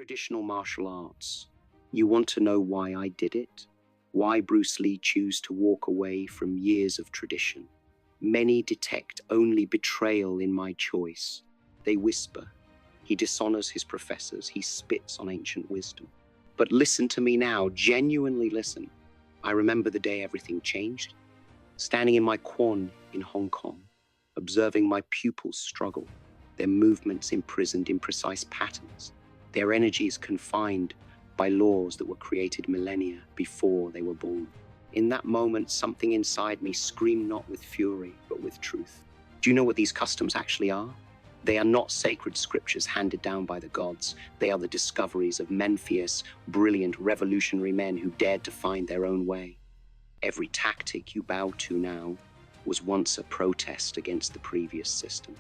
traditional martial arts. You want to know why I did it? Why Bruce Lee chose to walk away from years of tradition? Many detect only betrayal in my choice. They whisper. He dishonors his professors. He spits on ancient wisdom. But listen to me now, genuinely listen. I remember the day everything changed. Standing in my quan in Hong Kong, observing my pupils struggle, their movements imprisoned in precise patterns, their energies confined by laws that were created millennia before they were born. In that moment, something inside me screamed not with fury, but with truth. Do you know what these customs actually are? They are not sacred scriptures handed down by the gods. They are the discoveries of men fierce, brilliant, revolutionary men who dared to find their own way. Every tactic you bow to now was once a protest against the previous system.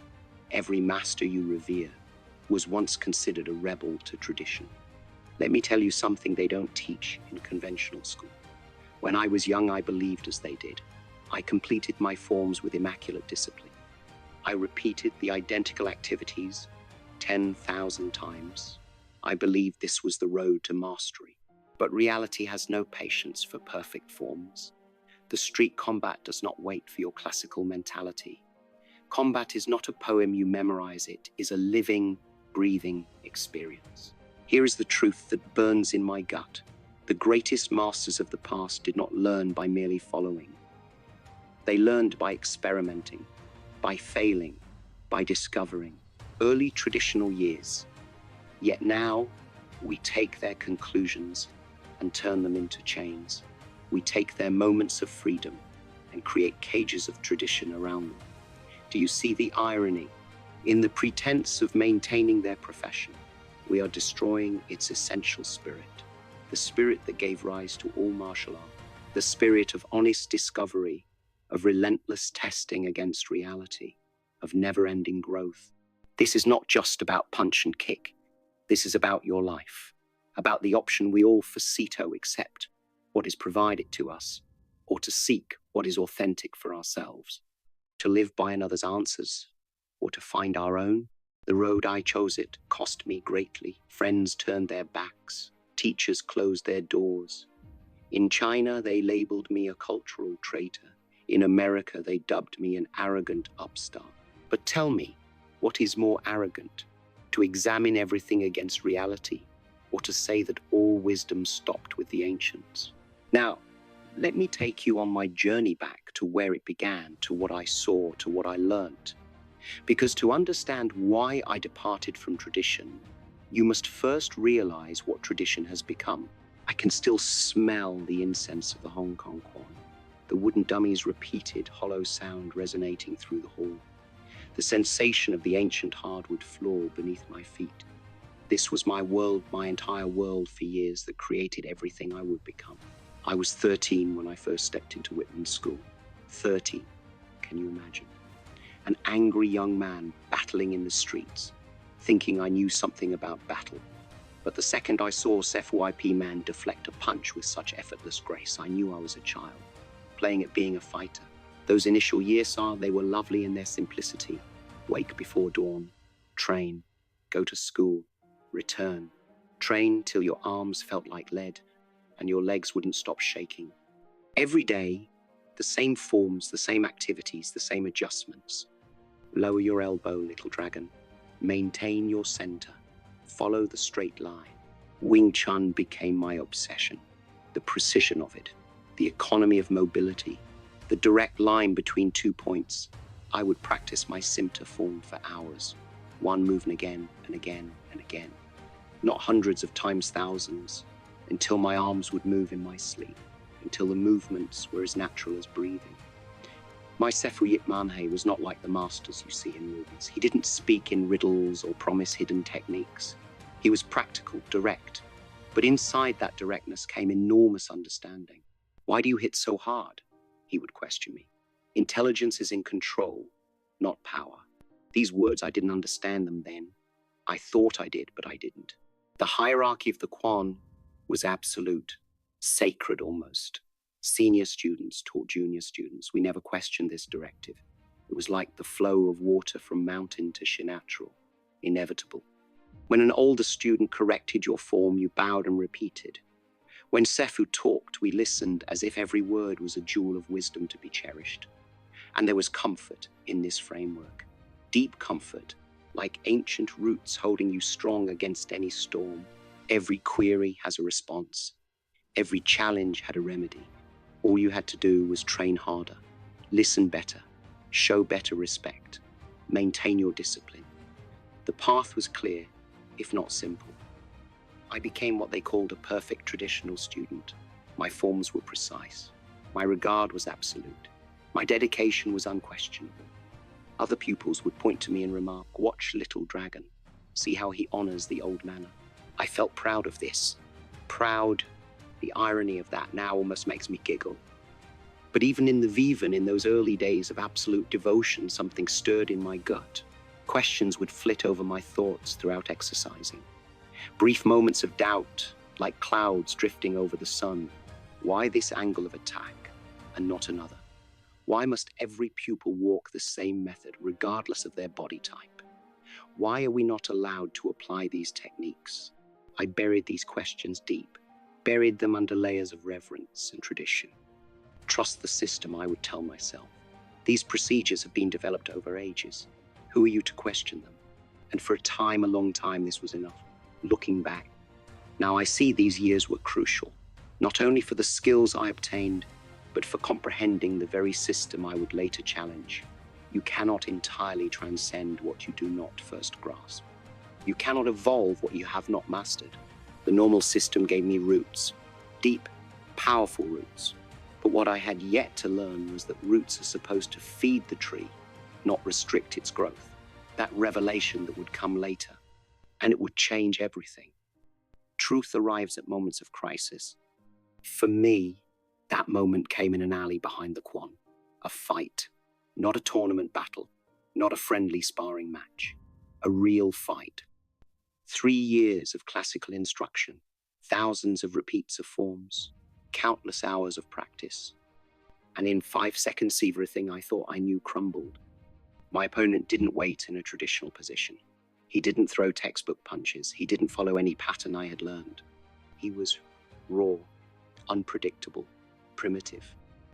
Every master you revere was once considered a rebel to tradition. Let me tell you something they don't teach in conventional school. When I was young, I believed as they did. I completed my forms with immaculate discipline. I repeated the identical activities 10,000 times. I believed this was the road to mastery. But reality has no patience for perfect forms. The street combat does not wait for your classical mentality. Combat is not a poem you memorize, it is a living, breathing experience. Here is the truth that burns in my gut. The greatest masters of the past did not learn by merely following. They learned by experimenting, by failing, by discovering. Early traditional years. Yet now, we take their conclusions and turn them into chains. We take their moments of freedom and create cages of tradition around them. Do you see the irony? In the pretense of maintaining their profession, we are destroying its essential spirit, the spirit that gave rise to all martial art, the spirit of honest discovery, of relentless testing against reality, of never-ending growth. This is not just about punch and kick. This is about your life, about the option we all facito accept what is provided to us, or to seek what is authentic for ourselves, to live by another's answers, or to find our own. The road I chose it cost me greatly. Friends turned their backs. Teachers closed their doors. In China, they labeled me a cultural traitor. In America, they dubbed me an arrogant upstart. But tell me, what is more arrogant? To examine everything against reality, or to say that all wisdom stopped with the ancients? Now, let me take you on my journey back to where it began, to what I saw, to what I learned. Because to understand why I departed from tradition, you must first realize what tradition has become. I can still smell the incense of the Hong Kong quan, the wooden dummies' repeated hollow sound resonating through the hall, the sensation of the ancient hardwood floor beneath my feet. This was my world, my entire world for years that created everything I would become. I was 13 when I first stepped into Whitman School. 13, can you imagine? An angry young man battling in the streets, thinking I knew something about battle. But the second I saw CFYP man deflect a punch with such effortless grace, I knew I was a child, playing at being a fighter. Those initial years, they were lovely in their simplicity. Wake before dawn, train, go to school, return, train till your arms felt like lead and your legs wouldn't stop shaking. Every day, the same forms, the same activities, the same adjustments. Lower your elbow, little dragon. Maintain your center. Follow the straight line. Wing Chun became my obsession. The precision of it, the economy of mobility, the direct line between 2 points. I would practice my simta form for hours, one movement again and again and again. Not hundreds of times thousands, until my arms would move in my sleep, until the movements were as natural as breathing. My Sefu Yip Manhe was not like the masters you see in movies. He didn't speak in riddles or promise hidden techniques. He was practical, direct. But inside that directness came enormous understanding. Why do you hit so hard? He would question me. Intelligence is in control, not power. These words, I didn't understand them then. I thought I did, but I didn't. The hierarchy of the Quan was absolute, sacred almost. Senior students taught junior students. We never questioned this directive. It was like the flow of water from mountain to natural, inevitable. When an older student corrected your form, you bowed and repeated. When Sefu talked, we listened as if every word was a jewel of wisdom to be cherished. And there was comfort in this framework. Deep comfort, like ancient roots holding you strong against any storm. Every query has a response. Every challenge had a remedy. All you had to do was train harder, listen better, show better respect, maintain your discipline. The path was clear, if not simple. I became what they called a perfect traditional student. My forms were precise. My regard was absolute. My dedication was unquestionable. Other pupils would point to me and remark, "Watch little dragon. See how he honors the old manner." I felt proud of this. Proud, the irony of that now almost makes me giggle. But even in the Vivan, in those early days of absolute devotion, something stirred in my gut. Questions would flit over my thoughts throughout exercising. Brief moments of doubt, like clouds drifting over the sun. Why this angle of attack and not another? Why must every pupil walk the same method, regardless of their body type? Why are we not allowed to apply these techniques? I buried these questions deep, buried them under layers of reverence and tradition. Trust the system, I would tell myself. These procedures have been developed over ages. Who are you to question them? And for a long time, this was enough. Looking back, now I see these years were crucial, not only for the skills I obtained, but for comprehending the very system I would later challenge. You cannot entirely transcend what you do not first grasp. You cannot evolve what you have not mastered. The normal system gave me roots, deep, powerful roots. But what I had yet to learn was that roots are supposed to feed the tree, not restrict its growth. That revelation that would come later, and it would change everything. Truth arrives at moments of crisis. For me, that moment came in an alley behind the Quan. A fight, not a tournament battle, not a friendly sparring match. A real fight. 3 years of classical instruction, thousands of repeats of forms, countless hours of practice. And in 5 seconds, everything I thought I knew crumbled. My opponent didn't wait in a traditional position. He didn't throw textbook punches. He didn't follow any pattern I had learned. He was raw, unpredictable, primitive.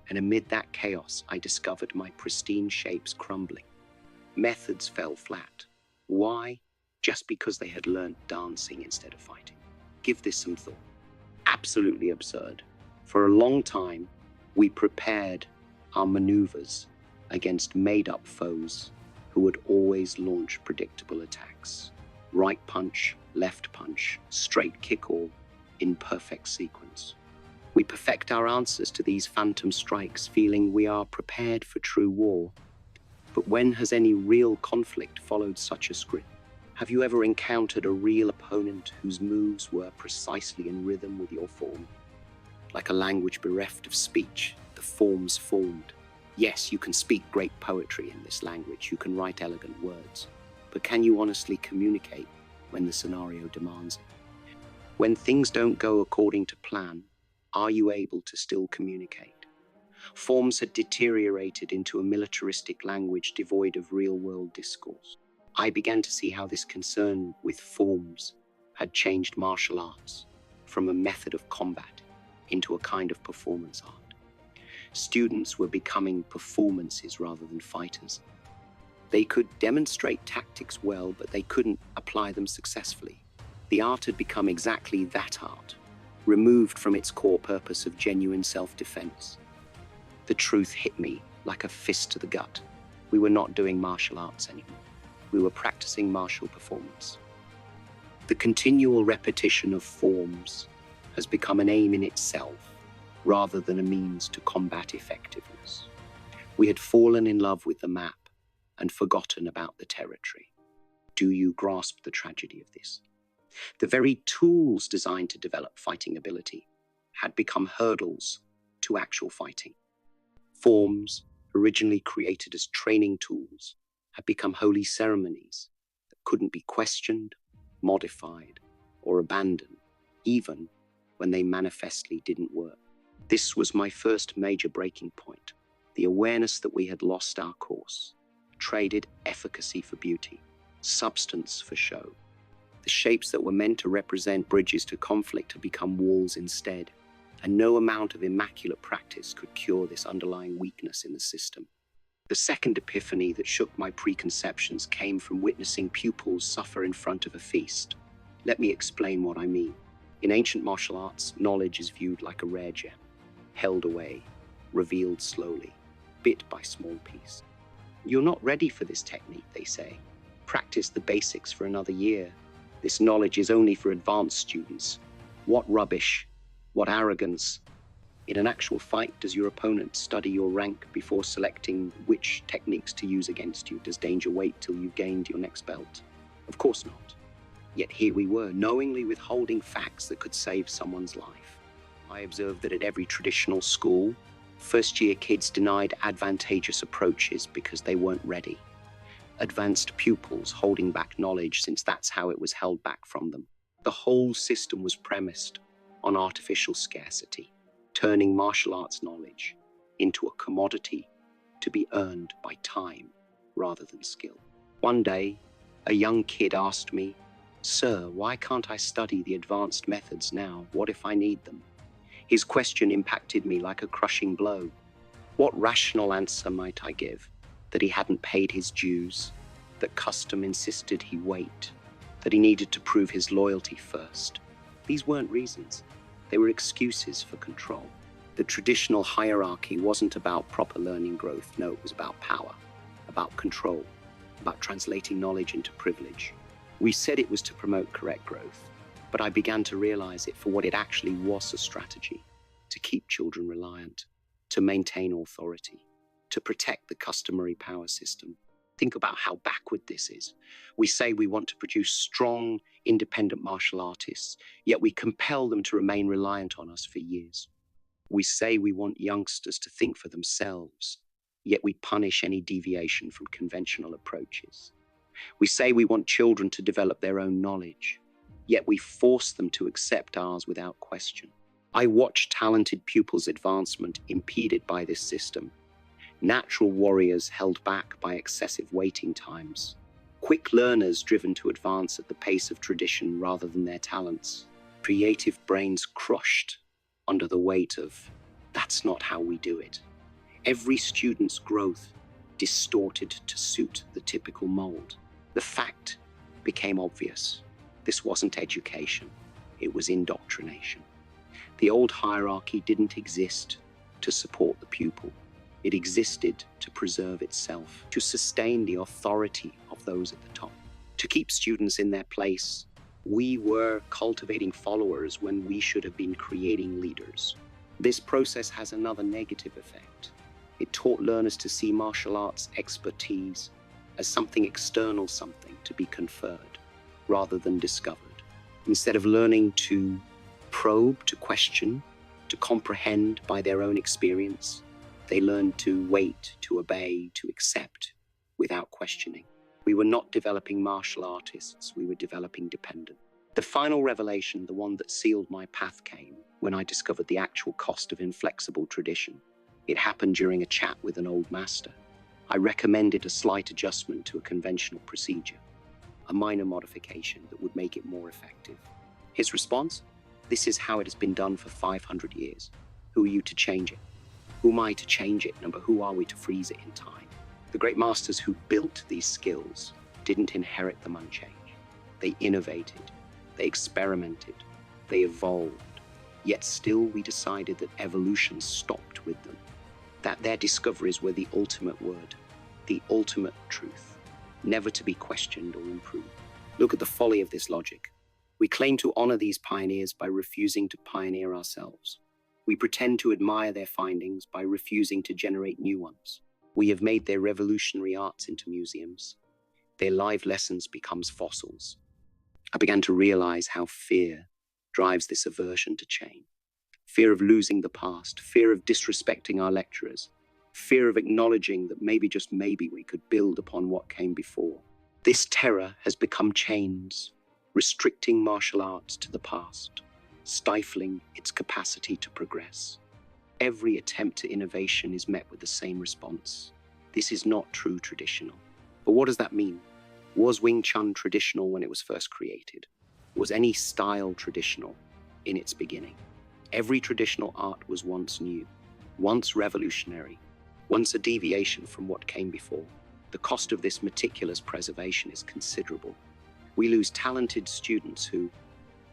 And amid that chaos, I discovered my pristine shapes crumbling. Methods fell flat. Why? Just because they had learned dancing instead of fighting. Give this some thought. Absolutely absurd. For a long time, we prepared our maneuvers against made-up foes who would always launch predictable attacks. Right punch, left punch, straight kick, all in perfect sequence. We perfect our answers to these phantom strikes, feeling we are prepared for true war. But when has any real conflict followed such a script? Have you ever encountered a real opponent whose moves were precisely in rhythm with your form? Like a language bereft of speech, the forms formed. Yes, you can speak great poetry in this language, you can write elegant words, but can you honestly communicate when the scenario demands it? When things don't go according to plan, are you able to still communicate? Forms had deteriorated into a militaristic language devoid of real-world discourse. I began to see how this concern with forms had changed martial arts from a method of combat into a kind of performance art. Students were becoming performances rather than fighters. They could demonstrate tactics well, but they couldn't apply them successfully. The art had become exactly that art, removed from its core purpose of genuine self-defense. The truth hit me like a fist to the gut. We were not doing martial arts anymore. We were practicing martial performance. The continual repetition of forms has become an aim in itself, rather than a means to combat effectiveness. We had fallen in love with the map and forgotten about the territory. Do you grasp the tragedy of this? The very tools designed to develop fighting ability had become hurdles to actual fighting. Forms, originally created as training tools, had become holy ceremonies that couldn't be questioned, modified, or abandoned, even when they manifestly didn't work. This was my first major breaking point, the awareness that we had lost our course, traded efficacy for beauty, substance for show. The shapes that were meant to represent bridges to conflict have become walls instead, and no amount of immaculate practice could cure this underlying weakness in the system. The second epiphany that shook my preconceptions came from witnessing pupils suffer in front of a feast. Let me explain what I mean. In ancient martial arts, knowledge is viewed like a rare gem, held away, revealed slowly, bit by small piece. You're not ready for this technique, they say. Practice the basics for another year. This knowledge is only for advanced students. What rubbish, what arrogance. In an actual fight, does your opponent study your rank before selecting which techniques to use against you? Does danger wait till you've gained your next belt? Of course not. Yet here we were, knowingly withholding facts that could save someone's life. I observed that at every traditional school, first-year kids denied advantageous approaches because they weren't ready. Advanced pupils holding back knowledge since that's how it was held back from them. The whole system was premised on artificial scarcity, turning martial arts knowledge into a commodity to be earned by time rather than skill. One day, a young kid asked me, "Sir, why can't I study the advanced methods now? What if I need them?" His question impacted me like a crushing blow. What rational answer might I give? That he hadn't paid his dues, that custom insisted he wait, that he needed to prove his loyalty first. These weren't reasons. They were excuses for control. The traditional hierarchy wasn't about proper learning growth. No, it was about power, about control, about translating knowledge into privilege. We said it was to promote correct growth, but I began to realize it for what it actually was: a strategy to keep children reliant, to maintain authority, to protect the customary power system. Think about how backward this is. We say we want to produce strong, independent martial artists, yet we compel them to remain reliant on us for years. We say we want youngsters to think for themselves, yet we punish any deviation from conventional approaches. We say we want children to develop their own knowledge, yet we force them to accept ours without question. I watch talented pupils' advancement impeded by this system. Natural warriors held back by excessive waiting times. Quick learners driven to advance at the pace of tradition rather than their talents. Creative brains crushed under the weight of, "That's not how we do it." Every student's growth distorted to suit the typical mold. The fact became obvious. This wasn't education, it was indoctrination. The old hierarchy didn't exist to support the pupil. It existed to preserve itself, to sustain the authority of those at the top, to keep students in their place. We were cultivating followers when we should have been creating leaders. This process has another negative effect. It taught learners to see martial arts expertise as something external, something to be conferred, rather than discovered. Instead of learning to probe, to question, to comprehend by their own experience, they learned to wait, to obey, to accept without questioning. We were not developing martial artists, we were developing dependent. The final revelation, the one that sealed my path, came when I discovered the actual cost of inflexible tradition. It happened during a chat with an old master. I recommended a slight adjustment to a conventional procedure, a minor modification that would make it more effective. His response? "This is how it has been done for 500 years. Who are you to change it? Who am I to change it? Number, who are we to freeze it in time?" The great masters who built these skills didn't inherit them unchanged. They innovated, they experimented, they evolved. Yet still we decided that evolution stopped with them, that their discoveries were the ultimate word, the ultimate truth, never to be questioned or improved. Look at the folly of this logic. We claim to honor these pioneers by refusing to pioneer ourselves. We pretend to admire their findings by refusing to generate new ones. We have made their revolutionary arts into museums. Their live lessons becomes fossils. I began to realize how fear drives this aversion to change. Fear of losing the past, fear of disrespecting our lecturers, fear of acknowledging that maybe, just maybe, we could build upon what came before. This terror has become chains, restricting martial arts to the past, stifling its capacity to progress. Every attempt at innovation is met with the same response. This is not true traditional. But what does that mean? Was Wing Chun traditional when it was first created? Was any style traditional in its beginning? Every traditional art was once new, once revolutionary, once a deviation from what came before. The cost of this meticulous preservation is considerable. We lose talented students who,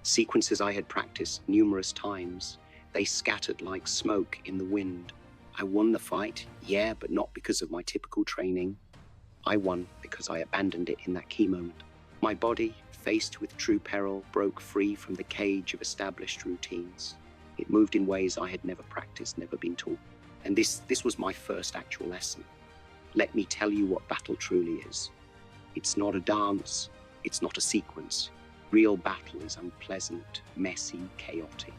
sequences I had practiced numerous times, they scattered like smoke in the wind. I won the fight, yeah, but not because of my typical training. I won because I abandoned it in that key moment. My body, faced with true peril, broke free from the cage of established routines. It moved in ways I had never practiced, never been taught. And this was my first actual lesson. Let me tell you what battle truly is. It's not a dance, it's not a sequence. Real battle is unpleasant, messy, chaotic.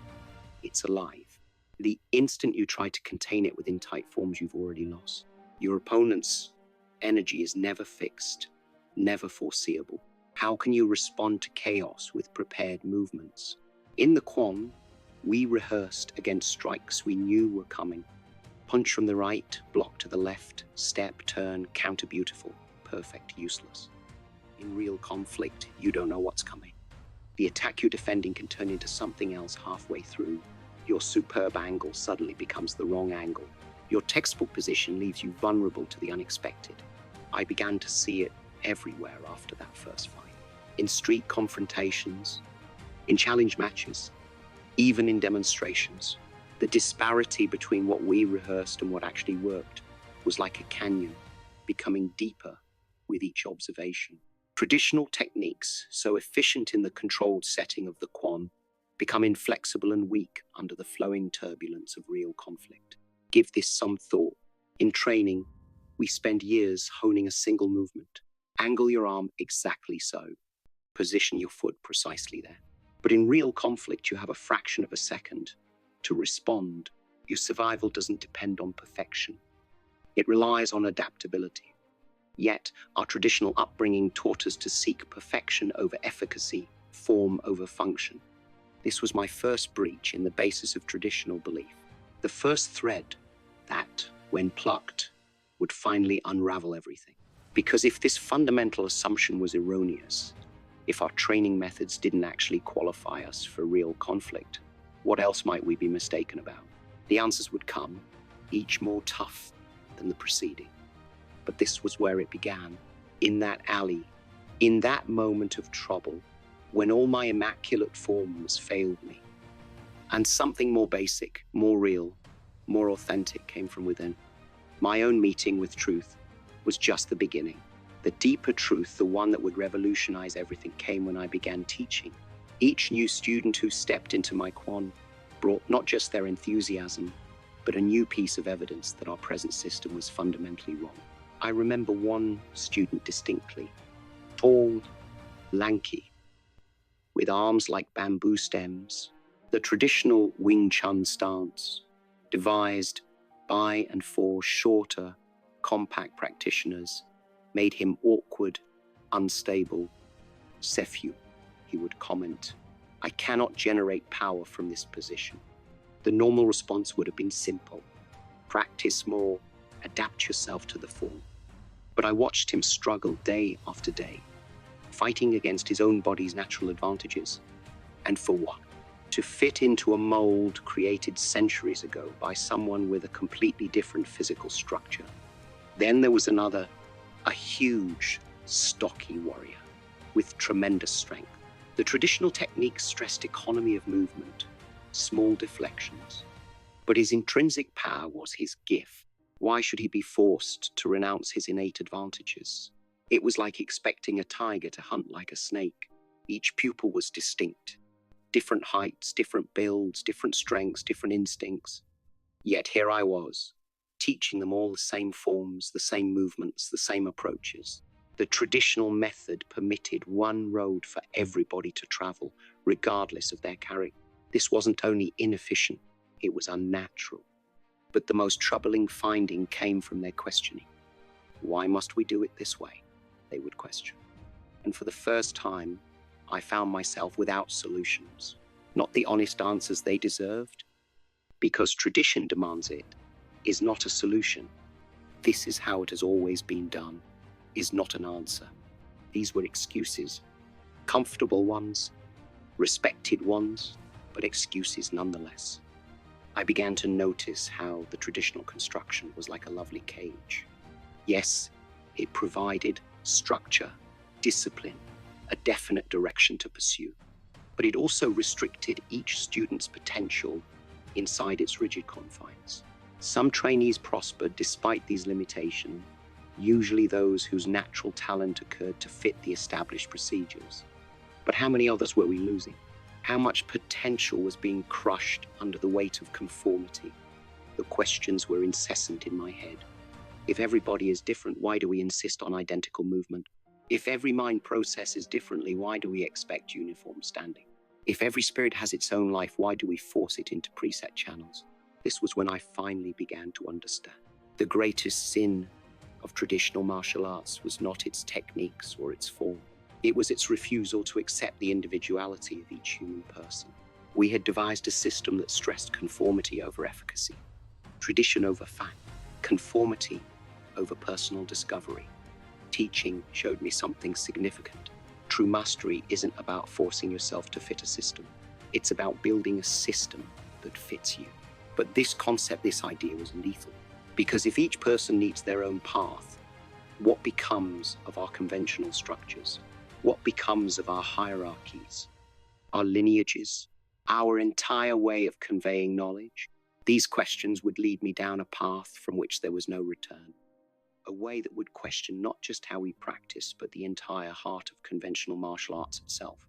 It's alive. The instant you try to contain it within tight forms, you've already lost. Your opponent's energy is never fixed, never foreseeable. How can you respond to chaos with prepared movements? In the Quan, we rehearsed against strikes we knew were coming. Punch from the right, block to the left, step, turn, counter beautiful, perfect, useless. In real conflict, you don't know what's coming. The attack you're defending can turn into something else halfway through. Your superb angle suddenly becomes the wrong angle. Your textbook position leaves you vulnerable to the unexpected. I began to see it everywhere after that first fight. In street confrontations, in challenge matches, even in demonstrations. The disparity between what we rehearsed and what actually worked was like a canyon, becoming deeper with each observation. Traditional techniques, so efficient in the controlled setting of the Quan, become inflexible and weak under the flowing turbulence of real conflict. Give this some thought. In training, we spend years honing a single movement. Angle your arm exactly so. Position your foot precisely there. But in real conflict, you have a fraction of a second to respond. Your survival doesn't depend on perfection. It relies on adaptability. Yet, our traditional upbringing taught us to seek perfection over efficacy, form over function. This was my first breach in the basis of traditional belief. The first thread that, when plucked, would finally unravel everything. Because if this fundamental assumption was erroneous, if our training methods didn't actually qualify us for real conflict, what else might we be mistaken about? The answers would come, each more tough than the preceding. But this was where it began, in that alley, in that moment of trouble, when all my immaculate forms failed me. And something more basic, more real, more authentic came from within. My own meeting with truth was just the beginning. The deeper truth, the one that would revolutionize everything, came when I began teaching. Each new student who stepped into my Quan brought not just their enthusiasm, but a new piece of evidence that our present system was fundamentally wrong. I remember one student distinctly, tall, lanky, with arms like bamboo stems, the traditional Wing Chun stance, devised by and for shorter, compact practitioners, made him awkward, unstable. Sephew, he would comment, I cannot generate power from this position. The normal response would have been simple. Practice more, adapt yourself to the form. But I watched him struggle day after day, fighting against his own body's natural advantages. And for what? To fit into a mold created centuries ago by someone with a completely different physical structure. Then there was another, a huge, stocky warrior with tremendous strength. The traditional techniques stressed economy of movement, small deflections. But his intrinsic power was his gift. Why should he be forced to renounce his innate advantages? It was like expecting a tiger to hunt like a snake. Each pupil was distinct. Different heights, different builds, different strengths, different instincts. Yet here I was, teaching them all the same forms, the same movements, the same approaches. The traditional method permitted one road for everybody to travel, regardless of their character. This wasn't only inefficient, it was unnatural. But the most troubling finding came from their questioning. Why must we do it this way? They would question. And for the first time, I found myself without solutions, not the honest answers they deserved, because tradition demands it, is not a solution. This is how it has always been done, is not an answer. These were excuses, comfortable ones, respected ones, but excuses nonetheless. I began to notice how the traditional construction was like a lovely cage. Yes, it provided structure, discipline, a definite direction to pursue, but it also restricted each student's potential inside its rigid confines. Some trainees prospered despite these limitations, usually those whose natural talent occurred to fit the established procedures. But how many others were we losing? How much potential was being crushed under the weight of conformity? The questions were incessant in my head. If everybody is different, why do we insist on identical movement? If every mind processes differently, why do we expect uniform standing? If every spirit has its own life, why do we force it into preset channels? This was when I finally began to understand. The greatest sin of traditional martial arts was not its techniques or its form. It was its refusal to accept the individuality of each human person. We had devised a system that stressed conformity over efficacy, tradition over fact, conformity over personal discovery. Teaching showed me something significant. True mastery isn't about forcing yourself to fit a system. It's about building a system that fits you. But this concept, this idea was lethal. Because if each person needs their own path, what becomes of our conventional structures? What becomes of our hierarchies, our lineages, our entire way of conveying knowledge? These questions would lead me down a path from which there was no return. A way that would question not just how we practice, but the entire heart of conventional martial arts itself.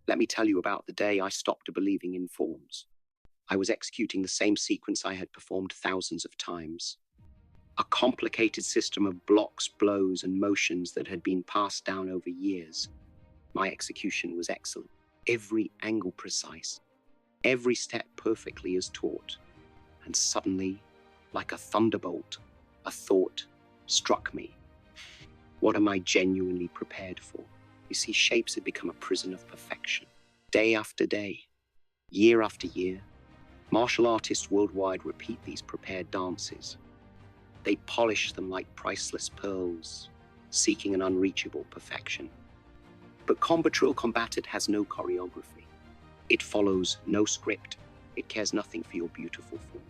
Let me tell you about the day I stopped believing in forms. I was executing the same sequence I had performed thousands of times. A complicated system of blocks, blows, and motions that had been passed down over years. My execution was excellent, every angle precise, every step perfectly as taught. And suddenly, like a thunderbolt, a thought struck me. What am I genuinely prepared for? You see, shapes had become a prison of perfection. Day after day, year after year, martial artists worldwide repeat these prepared dances. They polish them like priceless pearls, seeking an unreachable perfection. But combat drill combated has no choreography. It follows no script. It cares nothing for your beautiful form.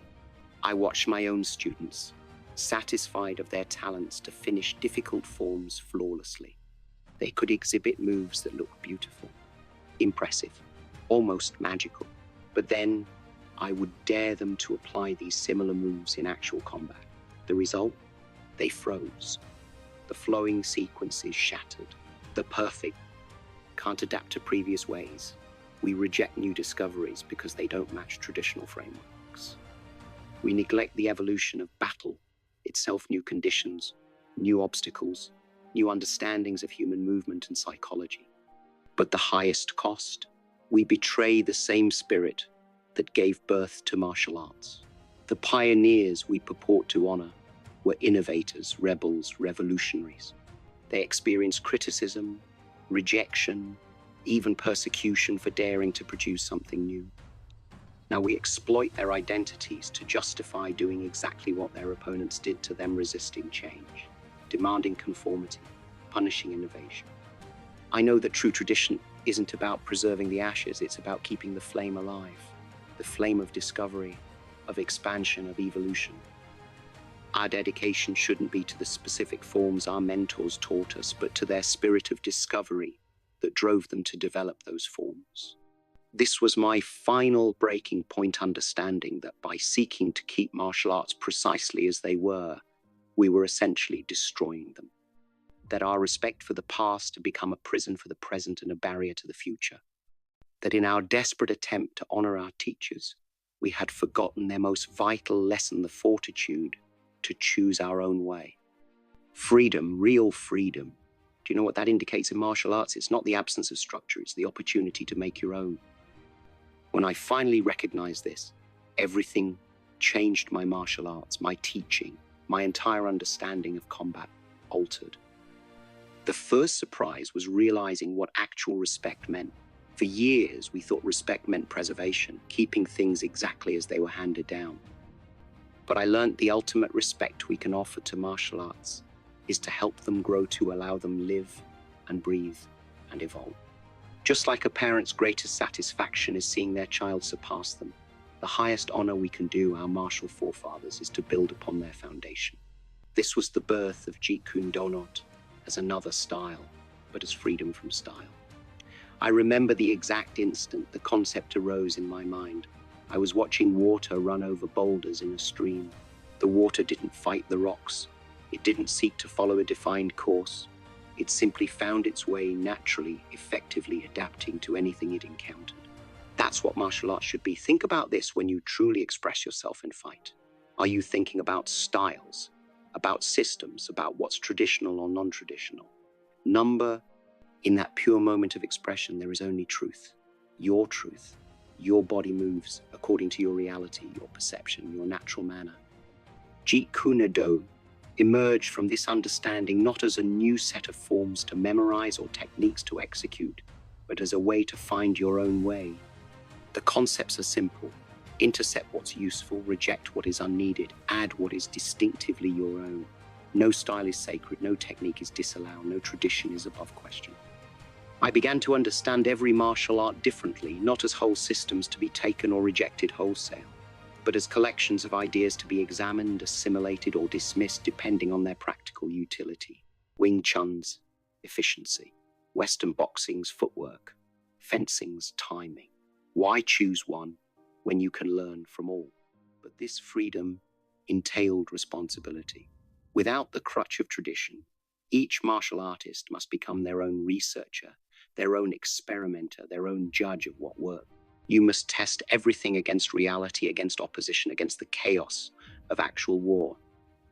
I watched my own students, satisfied of their talents to finish difficult forms flawlessly. They could exhibit moves that looked beautiful, impressive, almost magical. But then I would dare them to apply these similar moves in actual combat. The result? They froze. The flowing sequences shattered. The perfect can't adapt to previous ways. We reject new discoveries because they don't match traditional frameworks. We neglect the evolution of battle, itself new conditions, new obstacles, new understandings of human movement and psychology. But the highest cost, we betray the same spirit that gave birth to martial arts. The pioneers we purport to honor were innovators, rebels, revolutionaries. They experienced criticism, rejection, even persecution for daring to produce something new. Now we exploit their identities to justify doing exactly what their opponents did to them, resisting change, demanding conformity, punishing innovation. I know that true tradition isn't about preserving the ashes, it's about keeping the flame alive, the flame of discovery, of expansion, of evolution. Our dedication shouldn't be to the specific forms our mentors taught us, but to their spirit of discovery that drove them to develop those forms. This was my final breaking point understanding that by seeking to keep martial arts precisely as they were, we were essentially destroying them. That our respect for the past had become a prison for the present and a barrier to the future. That in our desperate attempt to honor our teachers, we had forgotten their most vital lesson, the fortitude to choose our own way. Freedom, real freedom. Do you know what that indicates in martial arts? It's not the absence of structure, it's the opportunity to make your own. When I finally recognized this, everything changed. My martial arts, my teaching, my entire understanding of combat altered. The first surprise was realizing what actual respect meant. For years, we thought respect meant preservation, keeping things exactly as they were handed down. But I learned the ultimate respect we can offer to martial arts is to help them grow, to allow them live and breathe and evolve. Just like a parent's greatest satisfaction is seeing their child surpass them, the highest honor we can do our martial forefathers is to build upon their foundation. This was the birth of Jeet Kune Do, not as another style, but as freedom from style. I remember the exact instant the concept arose in my mind. I was watching water run over boulders in a stream. The water didn't fight the rocks. It didn't seek to follow a defined course. It simply found its way naturally, effectively adapting to anything it encountered. That's what martial arts should be. Think about this when you truly express yourself in fight. Are you thinking about styles, about systems, about what's traditional or non-traditional? In that pure moment of expression, there is only truth. Your truth. Your body moves according to your reality, your perception, your natural manner. Jeet Kune Do emerged from this understanding not as a new set of forms to memorize or techniques to execute, but as a way to find your own way. The concepts are simple. Intercept what's useful, reject what is unneeded, add what is distinctively your own. No style is sacred, no technique is disallowed, no tradition is above question. I began to understand every martial art differently, not as whole systems to be taken or rejected wholesale, but as collections of ideas to be examined, assimilated, or dismissed depending on their practical utility. Wing Chun's efficiency, Western boxing's footwork, fencing's timing. Why choose one when you can learn from all? But this freedom entailed responsibility. Without the crutch of tradition, each martial artist must become their own researcher, their own experimenter, their own judge of what works. You must test everything against reality, against opposition, against the chaos of actual war.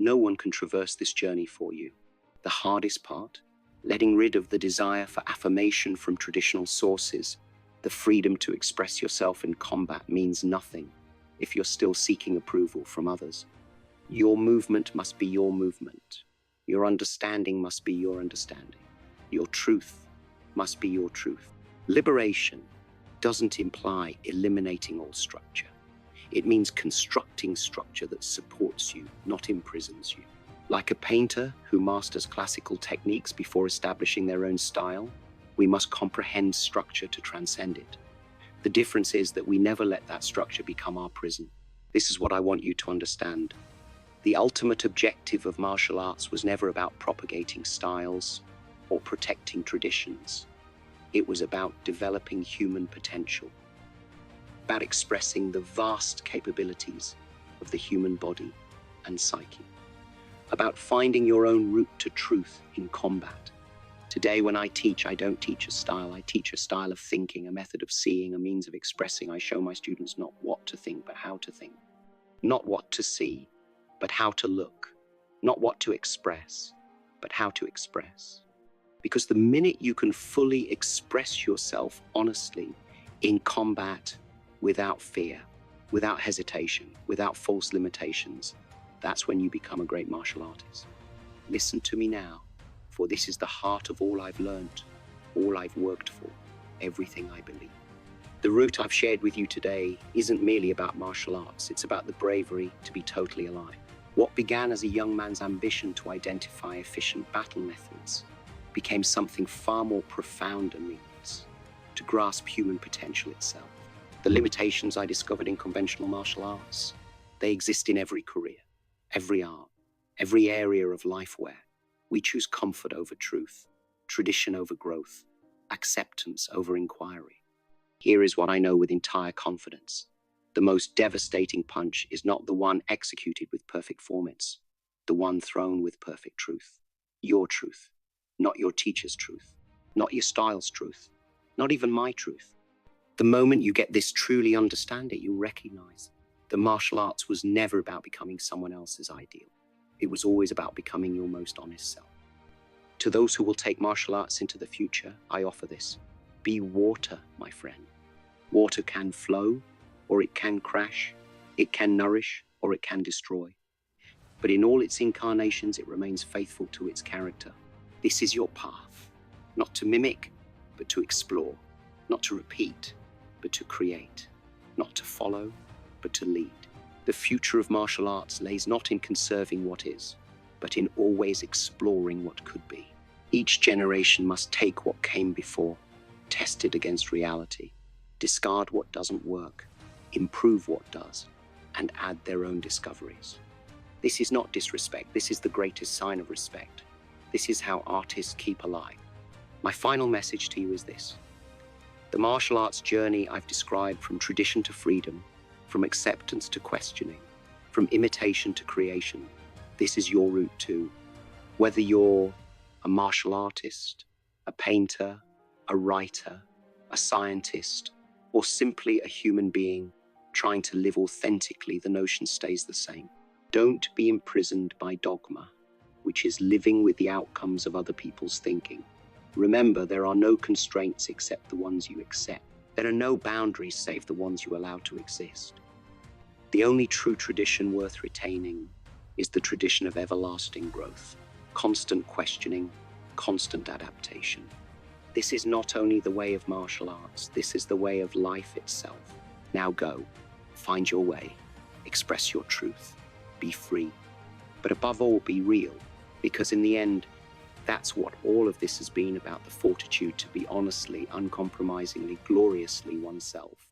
No one can traverse this journey for you. The hardest part, letting rid of the desire for affirmation from traditional sources. The freedom to express yourself in combat means nothing if you're still seeking approval from others. Your movement must be your movement. Your understanding must be your understanding. Your truth must be your truth. Liberation doesn't imply eliminating all structure. It means constructing structure that supports you, not imprisons you. Like a painter who masters classical techniques before establishing their own style, we must comprehend structure to transcend it. The difference is that we never let that structure become our prison. This is what I want you to understand. The ultimate objective of martial arts was never about propagating styles or protecting traditions. It was about developing human potential, about expressing the vast capabilities of the human body and psyche, about finding your own route to truth in combat. Today, when I teach, I don't teach a style. I teach a style of thinking, a method of seeing, a means of expressing. I show my students not what to think, but how to think. Not what to see, but how to look. Not what to express, but how to express. Because the minute you can fully express yourself honestly in combat without fear, without hesitation, without false limitations, that's when you become a great martial artist. Listen to me now, for this is the heart of all I've learned, all I've worked for, everything I believe. The route I've shared with you today isn't merely about martial arts, it's about the bravery to be totally alive. What began as a young man's ambition to identify efficient battle methods became something far more profound and meaningless, to grasp human potential itself. The limitations I discovered in conventional martial arts, they exist in every career, every art, every area of life where we choose comfort over truth, tradition over growth, acceptance over inquiry. Here is what I know with entire confidence. The most devastating punch is not the one executed with perfect form, it's the one thrown with perfect truth. Your truth, not your teacher's truth, not your style's truth, not even my truth. The moment you get this, truly understand it, you'll recognize the martial arts was never about becoming someone else's ideal. It was always about becoming your most honest self. To those who will take martial arts into the future, I offer this. Be water, my friend. Water can flow, or it can crash. It can nourish, or it can destroy. But in all its incarnations, it remains faithful to its character. This is your path, not to mimic, but to explore, not to repeat, but to create, not to follow, but to lead. The future of martial arts lays not in conserving what is, but in always exploring what could be. Each generation must take what came before test it against reality, discard what doesn't work, improve what does, and add their own discoveries. This is not disrespect, this is the greatest sign of respect. This is how artists keep alive. My final message to you is this. The martial arts journey I've described, from tradition to freedom, from acceptance to questioning, from imitation to creation, this is your route too. Whether you're a martial artist, a painter, a writer, a scientist, or simply a human being trying to live authentically, the notion stays the same. Don't be imprisoned by dogma, which is living with the outcomes of other people's thinking. Remember, there are no constraints except the ones you accept. There are no boundaries save the ones you allow to exist. The only true tradition worth retaining is the tradition of everlasting growth, constant questioning, constant adaptation. This is not only the way of martial arts, this is the way of life itself. Now go, find your way, express your truth, be free, but above all, be real, because in the end, that's what all of this has been about, the fortitude to be honestly, uncompromisingly, gloriously oneself.